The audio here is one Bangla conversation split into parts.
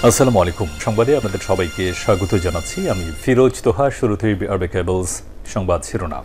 আসসালামু আলাইকুম। সংবাদে আপনাদের সবাইকে স্বাগত জানাচ্ছি। আমি ফিরোজ তোহা। শুরুতেই আরবে কেবলস সংবাদ শিরোনাম।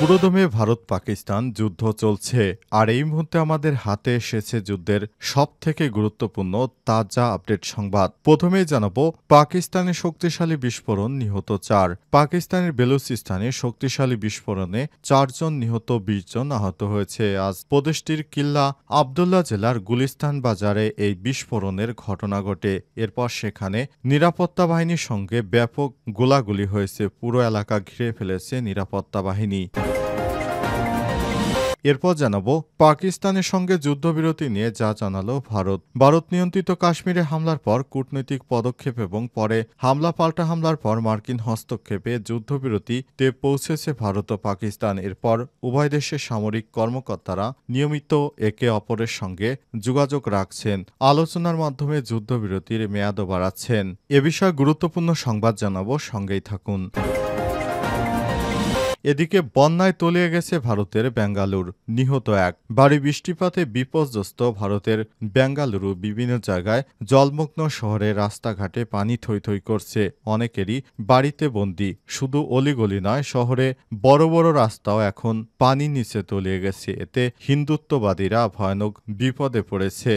পুরোদমে ভারত পাকিস্তান যুদ্ধ চলছে, আর এই মুহূর্তে আমাদের হাতে এসেছে যুদ্ধের সবথেকে গুরুত্বপূর্ণ তাজা আপডেট সংবাদ। প্রথমেই জানাবো পাকিস্তানের শক্তিশালী বিস্ফোরণ, নিহত ৪। পাকিস্তানের বেলুচিস্তানে শক্তিশালী বিস্ফোরণে ৪ জন নিহত, ২০ জন আহত হয়েছে। আজ প্রদেশটির কিল্লা আবদুল্লাহ জেলার গুলিস্তান বাজারে এই বিস্ফোরণের ঘটনা ঘটে। এরপর সেখানে নিরাপত্তা বাহিনীর সঙ্গে ব্যাপক গোলাগুলি হয়েছে। পুরো এলাকা ঘিরে ফেলেছে নিরাপত্তা বাহিনী। এরপর জানাবো পাকিস্তানের সঙ্গে যুদ্ধবিরতি নিয়ে যা জানালো ভারত। ভারত নিয়ন্ত্রিত কাশ্মীরে হামলার পর কূটনৈতিক পদক্ষেপ এবং পরে পাল্টা হামলার পর মার্কিন হস্তক্ষেপে যুদ্ধবিরতিতে পৌঁছেছে ভারত ও পাকিস্তান। এরপর উভয় দেশের সামরিক কর্মকর্তারা নিয়মিত একে অপরের সঙ্গে যোগাযোগ রাখছেন, আলোচনার মাধ্যমে যুদ্ধবিরতির মেয়াদও বাড়াচ্ছেন। এ বিষয়ে গুরুত্বপূর্ণ সংবাদ জানাবো, সঙ্গেই থাকুন। এদিকে বন্যায় তলিয়ে গেছে ভারতের বেঙ্গালুর, নিহত ১। ভারী বৃষ্টিপাতে বিপর্যস্ত ভারতের বেঙ্গালুরু। বিভিন্ন জায়গায় জলমগ্ন শহরে রাস্তাঘাটে পানি থই থই করছে। অনেকেরই বাড়িতে বন্দী। শুধু অলিগলি নয়, শহরে বড় বড় রাস্তাও এখন পানির নিচে তলিয়ে গেছে। এতে হিন্দুত্ববাদীরা ভয়ানক বিপদে পড়েছে।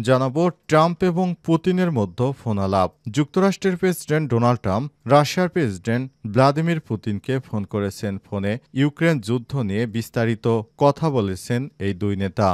জানাবো ট্রাম্প এবং পুতিনের মধ্যে ফোনালাপ। যুক্তরাষ্ট্রের প্রেসিডেন্ট ডোনাল্ড ট্রাম্প রাশিয়ার প্রেসিডেন্ট ভ্লাদিমির পুতিনকে ফোন করেছেন। ফোনে ইউক্রেন যুদ্ধ নিয়ে বিস্তারিত কথা বলেছেন এই দুই নেতা।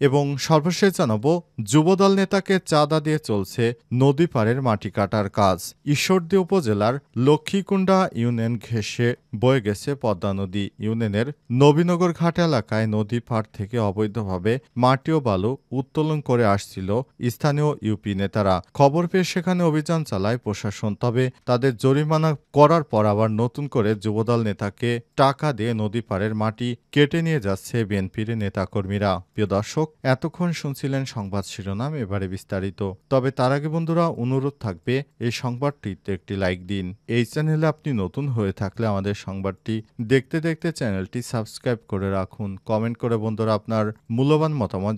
এবং সর্বশেষ জানাবো যুবদল নেতাকে চাঁদা দিয়ে চলছে নদী পাড়ের মাটি কাটার কাজ। ঈশ্বরদী উপজেলার লক্ষ্মীকুণ্ডা ইউনিয়ন ঘেঁষে বয়ে গেছে পদ্মা নদী। ইউনিয়নের নবীনগর ঘাট এলাকায় নদী পাড় থেকে অবৈধভাবে মাটি ও বালু উত্তোলন করে আসছিল স্থানীয় ইউপি নেতারা। খবর পেয়ে সেখানে অভিযান চালায় প্রশাসন। তবে তাদের জরিমানা করার পর আবার নতুন করে যুবদল নেতাকে টাকা দিয়ে নদী পাড়ের মাটি কেটে নিয়ে যাচ্ছে বিএনপির নেতাকর্মীরা। প্রিয় দর্শক, এতক্ষণ শুনছিলেন সংবাদ শিরোনাম, এবারে বিস্তারিত। তবে তার আগে বন্ধুরা অনুরোধ থাকবে এই সংবাদটিতে একটি লাইক দিন। এই চ্যানেলে আপনি নতুন হয়ে থাকলে আমাদের সংবাদটি দেখতে দেখতে চ্যানেলটি সাবস্ক্রাইব করে রাখুন। কমেন্ট করে বন্ধুরা আপনার মূল্যবান মতামত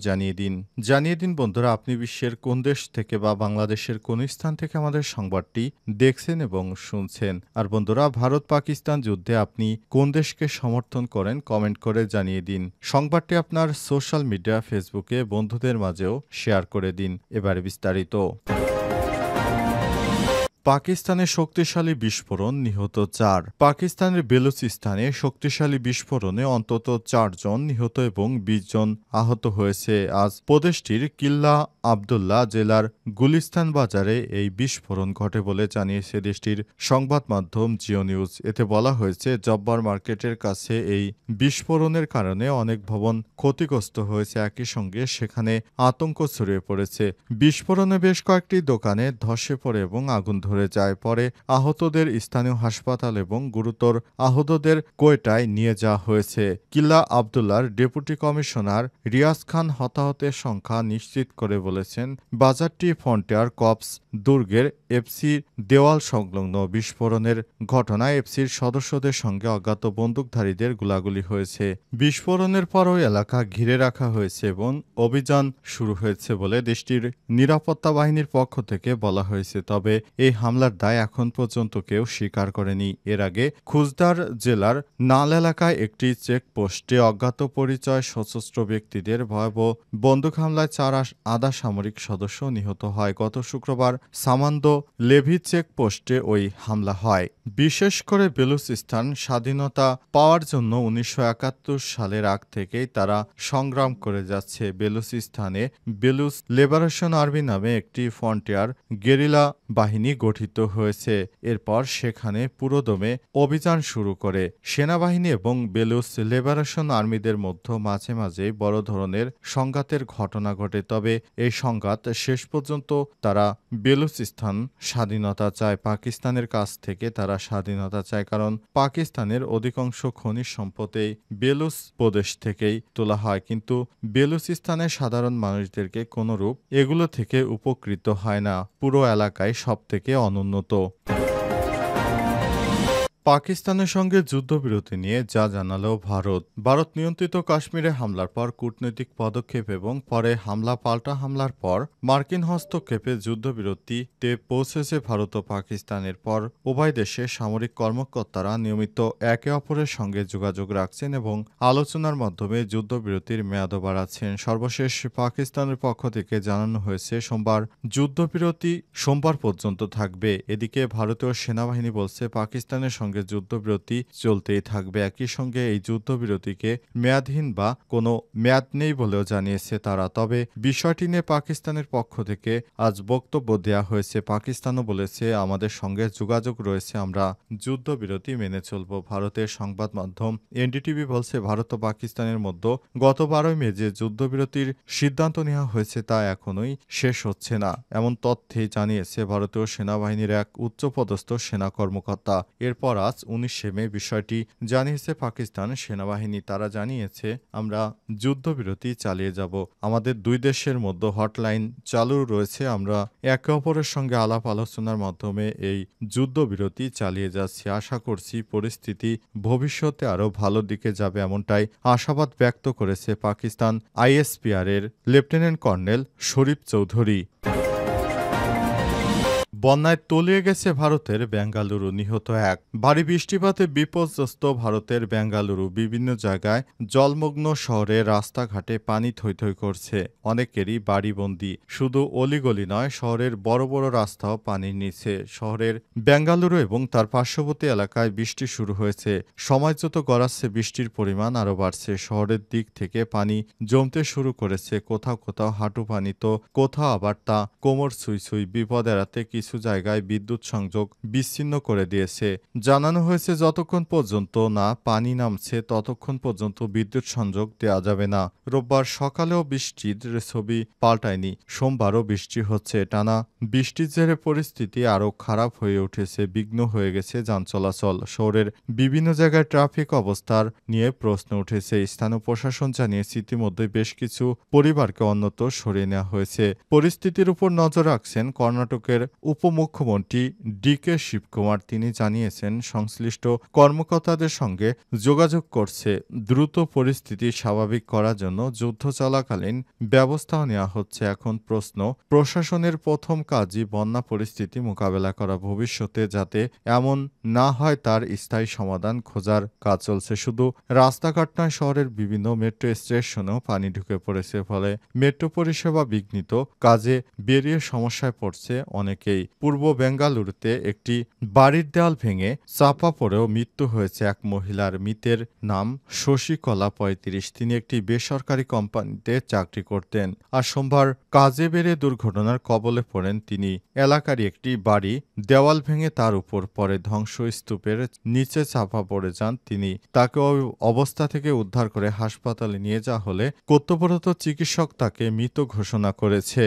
জানিয়ে দিন বন্ধুরা আপনি বিশ্বের কোন দেশ থেকে বা বাংলাদেশের কোন স্থান থেকে আমাদের সংবাদটি দেখছেন এবং শুনছেন। আর বন্ধুরা ভারত পাকিস্তান যুদ্ধে আপনি কোন দেশকে সমর্থন করেন কমেন্ট করে জানিয়ে দিন। সংবাদটি আপনার সোশ্যাল মিডিয়া ফেসবুকে বন্ধুদের মাঝেও শেয়ার করে দিন। এবারে বিস্তারিত। পাকিস্তানের শক্তিশালী বিস্ফোরণ, নিহত ৪। পাকিস্তানের বেলুচিস্তানে শক্তিশালী বিস্ফোরণে অন্তত ৪ জন নিহত এবং ২০ জন আহত হয়েছে। আজ প্রদেশটির কিল্লা আবদুল্লাহ জেলার গুলিস্তান বাজারে এই বিস্ফোরণ ঘটে বলে জানিয়েছে দেশটির সংবাদ মাধ্যম জিও নিউজ। এতে বলা হয়েছে জব্বার মার্কেটের কাছে এই বিস্ফোরণের কারণে অনেক ভবন ক্ষতিগ্রস্ত হয়েছে। একই সঙ্গে সেখানে আতঙ্ক ছড়িয়ে পড়েছে। বিস্ফোরণে বেশ কয়েকটি দোকানে ধসে পড়ে এবং আগুন ধরে যায়। পরে আহতদের স্থানীয় হাসপাতাল এবং গুরুতর আহতদের কোয়েটায় নিয়ে যাওয়া হয়েছে। কিল্লা আবদুল্লাহর ডেপুটি কমিশনার রিয়াজ খান হতাহতের সংখ্যা নিশ্চিত করে বলেছেন, বাজারটি ফ্রন্টিয়ার কপস দুর্গের এফসির দেওয়াল সংলগ্ন। বিস্ফোরণের ঘটনায় এফসির সদস্যদের সঙ্গে অজ্ঞাত বন্দুকধারীদের গোলাগুলি হয়েছে। বিস্ফোরণের পর ওই এলাকা ঘিরে রাখা হয়েছে এবং অভিযান শুরু হয়েছে বলে দেশটির নিরাপত্তা বাহিনীর পক্ষ থেকে বলা হয়েছে। তবে এই হামলার দায় এখন পর্যন্ত কেউ স্বীকার করেনি। এর আগে খুজদার জেলার নাল এলাকায় একটি চেকপোস্টে অজ্ঞাত পরিচয় সশস্ত্র ব্যক্তিদের ভয়াবহ বন্দুক হামলায় ৪ আধা সামরিক সদস্য নিহত হয়। গত শুক্রবার সামান্দ লেভি চেকপোস্টে ওই হামলা হয়। বিশেষ করে বেলুচিস্তান স্বাধীনতা পাওয়ার জন্য ১৯৭১ সালের আগ থেকেই তারা সংগ্রাম করে যাচ্ছে। বেলুচিস্তানে বেলুচ লিবারেশন আর্মি নামে একটি ফ্রন্টিয়ার গেরিলা বাহিনী গঠিত হয়েছে। এরপর সেখানে পুরোদমে অভিযান শুরু করে সেনাবাহিনী এবং বেলুচ লিবারেশন আর্মিদের মধ্যে মাঝে মাঝে বড় ধরনের সংঘাতের ঘটনা ঘটে। তবে এই সংঘাত শেষ পর্যন্ত তারা বেলুচিস্তান স্বাধীনতা চায়, পাকিস্তানের কাছ থেকে তারা স্বাধীনতা চায়। কারণ পাকিস্তানের অধিকাংশ খনিজ সম্পদ এই বেলুচ প্রদেশ থেকেই তোলা হয়, কিন্তু বেলুচিস্তানের সাধারণ মানুষদেরকে কোনরূপ এগুলো থেকে উপকৃত হয় না। পুরো এলাকায় সবথেকে অনুন্নত। পাকিস্তানের সঙ্গে যুদ্ধবিরতি নিয়ে যা জানালো ভারত নিয়ন্ত্রিত কাশ্মীরে হামলার পর কূটনৈতিক পদক্ষেপ এবং পরে পাল্টা হামলার পর মার্কিন হস্তক্ষেপে যুদ্ধবিরতিতে পৌঁছেছে ভারত ও পাকিস্তানের পর উভয় দেশের সামরিক কর্মকর্তারা নিয়মিত একে অপরের সঙ্গে যোগাযোগ রাখছেন এবং আলোচনার মাধ্যমে যুদ্ধবিরতির মেয়াদও বাড়াচ্ছেন। সর্বশেষ পাকিস্তানের পক্ষ থেকে জানানো হয়েছে যুদ্ধবিরতি সোমবার পর্যন্ত থাকবে। এদিকে ভারতীয় সেনাবাহিনী বলছে পাকিস্তানের সঙ্গে যুদ্ধবিরতি চলতেই থাকবে। একই সঙ্গে এই যুদ্ধবিরতিকে মেয়াদহীন বা কোনো মেয়াদ নেই বলেও জানিয়েছে তারা। তবে বিষয়টি নিয়ে পাকিস্তানের পক্ষ থেকে আজ বক্তব্য দেওয়া হয়েছে। পাকিস্তানও বলেছে আমাদের সঙ্গে যোগাযোগ রয়েছে, আমরা যুদ্ধবিরতি মেনে চলব। ভারতের সংবাদ মাধ্যম এনডিটিভি বলছে ভারত ও পাকিস্তানের মধ্যে গত 12 মে যে যুদ্ধবিরতির সিদ্ধান্ত নেওয়া হয়েছে তা এখনোই শেষ হচ্ছে না, এমন তথ্যেই জানিয়েছে ভারতীয় সেনাবাহিনীর এক উচ্চপদস্থ সেনা কর্মকর্তা। এরপর আজ 19 মে বিষয়টি জানিয়েছে পাকিস্তান সেনাবাহিনী। তারা জানিয়েছে আমরা যুদ্ধবিরতি চালিয়ে যাব, আমাদের দুই দেশের মধ্যে হটলাইন চালু রয়েছে, আমরা একে অপরের সঙ্গে আলাপ আলোচনার মাধ্যমে এই যুদ্ধবিরতি চালিয়ে যাচ্ছি। আশা করছি পরিস্থিতি ভবিষ্যতে আরও ভালো দিকে যাবে, এমনটাই আশাবাদ ব্যক্ত করেছে পাকিস্তান আইএসপিআর এর লেফটেন্যান্ট কর্নেল শরীফ চৌধুরী। বন্যায় তলিয়ে গেছে ভারতের বেঙ্গালুরু, নিহত এক। ভারী বৃষ্টিপাতে বিপর্যস্ত ভারতের বেঙ্গালুরু, বিভিন্ন জায়গায় জলমগ্ন শহরে রাস্তাঘাটে পানি থই থই করছে, অনেকেরই বাড়িবন্দি। শুধু অলিগলি নয়, শহরের বড় বড় রাস্তাও পানির নিচে। শহরের বেঙ্গালুরু এবং তার পার্শ্ববর্তী এলাকায় বৃষ্টি শুরু হয়েছে। সময় যত গড়াচ্ছে বৃষ্টির পরিমাণ আরও বাড়ছে। শহরের দিক থেকে পানি জমতে শুরু করেছে, কোথাও কোথাও হাঁটু পানি তো কোথাও আবার তা কোমর ছুঁই ছুঁই। বিপদ এড়াতে কিছু জায়গায় বিদ্যুৎ সংযোগ বিচ্ছিন্ন করে দিয়েছে। জানানো হয়েছে যতক্ষণ পর্যন্ত না পানি নামছে ততক্ষণ পর্যন্ত বিদ্যুৎ সংযোগ দেওয়া যাবে না। রোববার সকালেও বৃষ্টির ছবি পাল্টায়নি, সোমবারও বৃষ্টি হচ্ছে। টানা বৃষ্টির জেরে পরিস্থিতি আরও খারাপ হয়ে উঠেছে, বিঘ্ন হয়ে গেছে যান চলাচল। শহরের বিভিন্ন জায়গায় ট্রাফিক অবস্থার নিয়ে প্রশ্ন উঠেছে। স্থানীয় প্রশাসন জানিয়েছে ইতিমধ্যে বেশ কিছু পরিবারকে অন্যত্র সরিয়ে নেওয়া হয়েছে। পরিস্থিতির উপর নজর রাখছেন কর্ণাটকের উপমুখ্যমন্ত্রী ডিকে শিবকুমার। তিনি জানিয়েছেন সংশ্লিষ্ট কর্মকর্তাদের সঙ্গে যোগাযোগ করছে, দ্রুত পরিস্থিতি স্বাভাবিক করার জন্য যুদ্ধ চলাকালীন ব্যবস্থাও নেওয়া হচ্ছে। এখন প্রশ্ন, প্রশাসনের প্রথম কাজই বন্যা পরিস্থিতি মোকাবেলা করা। ভবিষ্যতে যাতে এমন না হয় তার স্থায়ী সমাধান খোঁজার কাজ চলছে। শুধু রাস্তাঘাট নয়, শহরের বিভিন্ন মেট্রো স্টেশনেও পানি ঢুকে পড়েছে, ফলে মেট্রো পরিষেবা বিঘ্নিত, কাজে বেরিয়ে সমস্যায় পড়ছে অনেকেই। পূর্ব বেঙ্গালুরুতে একটি বাড়ির দেওয়াল ভেঙে চাপা পড়েও মৃত্যু হয়েছে এক মহিলার। মৃতের নাম শশীকলা 35। তিনি একটি বেসরকারি কোম্পানিতে চাকরি করতেন। আর সোমবার কাজে বেরিয়ে দুর্ঘটনার কবলে পড়েন তিনি। এলাকারই একটি বাড়ি দেওয়াল ভেঙে তার উপর পড়ে, ধ্বংসস্তূপের নিচে চাপা পড়ে যান তিনি। তাকে অবস্থা থেকে উদ্ধার করে হাসপাতালে নিয়ে যাওয়া হলে কর্তব্যরত চিকিৎসক তাকে মৃত ঘোষণা করেছে।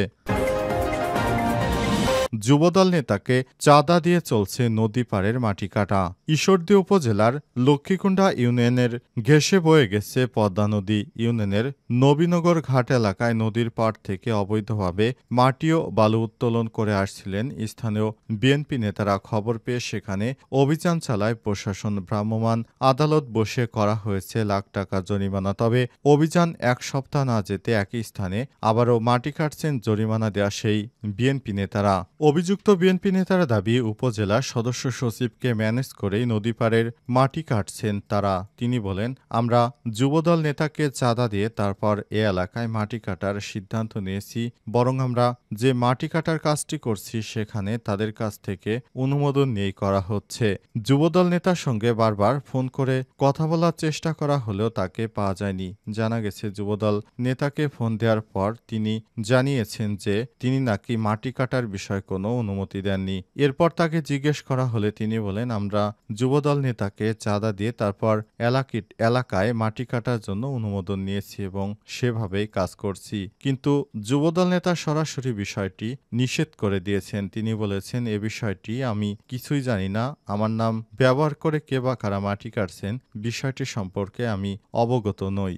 যুবদল নেতাকে চাঁদা দিয়ে চলছে নদী পাড়ের মাটি কাটা। ঈশ্বরদী উপজেলার লক্ষ্মীকুণ্ডা ইউনিয়নের ঘেঁষে বয়ে গেছে পদ্মা নদী। ইউনিয়নের নবীনগর ঘাট এলাকায় নদীর পাড় থেকে অবৈধভাবে মাটি ও বালু উত্তোলন করে আসছিলেন স্থানীয় বিএনপি নেতারা। খবর পেয়ে সেখানে অভিযান চালায় প্রশাসন। ভ্রাম্যমাণ আদালত বসে করা হয়েছে লাখ টাকা জরিমানা। তবে অভিযান এক সপ্তাহ না যেতে একই স্থানে আবারও মাটি কাটছেন জরিমানা দেয়া সেই বিএনপি নেতারা। অভিযুক্ত বিএনপি নেতারা দাবি উপজেলা সদস্য সচিবকে ম্যানেজ করেই নদী পাড়ের মাটি কাটছেন তারা। তিনি বলেন, আমরা যুবদল নেতাকে চাঁদা দিয়ে তারপর এ এলাকায় মাটি কাটার সিদ্ধান্ত নিয়েছি, বরং আমরা যে মাটি কাটার কাজটি করছি সেখানে তাদের কাছ থেকে অনুমোদন নিয়েই করা হচ্ছে। যুবদল নেতার সঙ্গে বারবার ফোন করে কথা বলার চেষ্টা করা হলেও তাকে পাওয়া যায়নি। জানা গেছে যুবদল নেতাকে ফোন দেওয়ার পর তিনি জানিয়েছেন যে তিনি নাকি মাটি কাটার বিষয়ে কোনো অনুমতি দেননি। এরপর তাকে জিজ্ঞেস করা হলে তিনি বলেন, আমরা যুবদল নেতাকে চাঁদা দিয়ে তারপর এলাকায় মাটি কাটার জন্য অনুমোদন নিয়েছি এবং সেভাবেই কাজ করছি। কিন্তু যুবদল নেতা সরাসরি বিষয়টি নিষেধ করে দিয়েছেন। তিনি বলেছেন, এ বিষয়টি আমি কিছুই জানি না, আমার নাম ব্যবহার করে কে বা কারা মাটি কাটছেন বিষয়টি সম্পর্কে আমি অবগত নই।